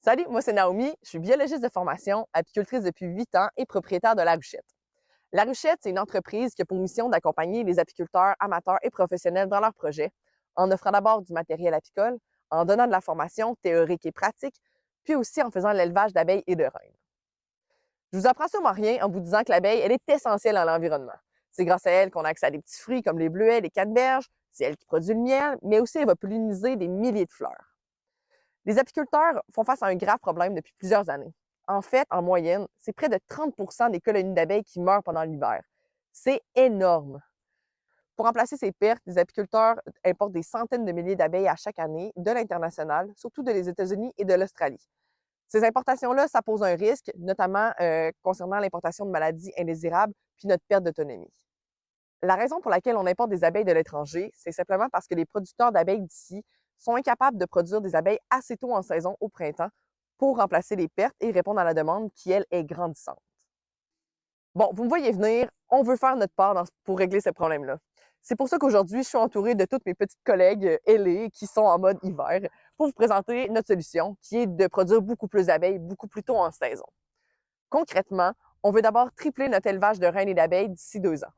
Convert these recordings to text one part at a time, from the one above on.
Salut, moi c'est Naomi, je suis biologiste de formation, apicultrice depuis 8 ans et propriétaire de La Ruchette. La Ruchette, c'est une entreprise qui a pour mission d'accompagner les apiculteurs amateurs et professionnels dans leurs projets, en offrant d'abord du matériel apicole, en donnant de la formation théorique et pratique, puis aussi en faisant l'élevage d'abeilles et de reines. Je vous apprends sûrement rien en vous disant que l'abeille, elle est essentielle à l'environnement. C'est grâce à elle qu'on a accès à des petits fruits comme les bleuets, les canneberges, c'est elle qui produit le miel, mais aussi elle va polliniser des milliers de fleurs. Les apiculteurs font face à un grave problème depuis plusieurs années. En fait, en moyenne, c'est près de 30 des colonies d'abeilles qui meurent pendant l'hiver. C'est énorme. Pour remplacer ces pertes, les apiculteurs importent des centaines de milliers d'abeilles à chaque année de l'international, surtout de les États-Unis et de l'Australie. Ces importations-là, ça pose un risque, notamment concernant l'importation de maladies indésirables puis notre perte d'autonomie. La raison pour laquelle on importe des abeilles de l'étranger, c'est simplement parce que les producteurs d'abeilles d'ici sont incapables de produire des abeilles assez tôt en saison au printemps pour remplacer les pertes et répondre à la demande qui, elle, est grandissante. Bon, vous me voyez venir, on veut faire notre part pour régler ce problème-là. C'est pour ça qu'aujourd'hui, je suis entourée de toutes mes petites collègues ailées qui sont en mode hiver pour vous présenter notre solution qui est de produire beaucoup plus d'abeilles beaucoup plus tôt en saison. Concrètement, on veut d'abord tripler notre élevage de reines et d'abeilles d'ici 2 ans.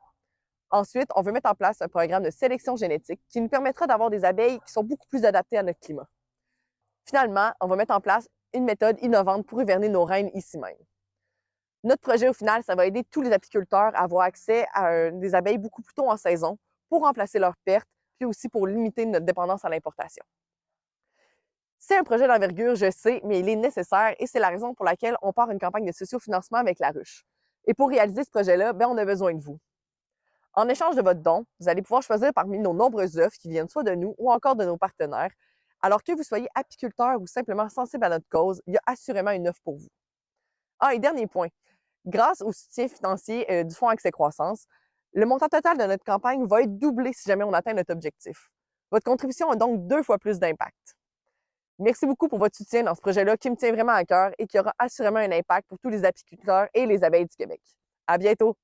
Ensuite, on veut mettre en place un programme de sélection génétique qui nous permettra d'avoir des abeilles qui sont beaucoup plus adaptées à notre climat. Finalement, on va mettre en place une méthode innovante pour hiverner nos reines ici même. Notre projet, au final, ça va aider tous les apiculteurs à avoir accès à des abeilles beaucoup plus tôt en saison pour remplacer leurs pertes, puis aussi pour limiter notre dépendance à l'importation. C'est un projet d'envergure, je sais, mais il est nécessaire et c'est la raison pour laquelle on part une campagne de sociofinancement avec la ruche. Et pour réaliser ce projet-là, on a besoin de vous. En échange de votre don, vous allez pouvoir choisir parmi nos nombreuses offres qui viennent soit de nous ou encore de nos partenaires. Alors que vous soyez apiculteur ou simplement sensible à notre cause, il y a assurément une offre pour vous. Ah, et dernier point, grâce au soutien financier du Fonds Accès Croissance, le montant total de notre campagne va être doublé si jamais on atteint notre objectif. Votre contribution a donc 2 fois plus d'impact. Merci beaucoup pour votre soutien dans ce projet-là qui me tient vraiment à cœur et qui aura assurément un impact pour tous les apiculteurs et les abeilles du Québec. À bientôt!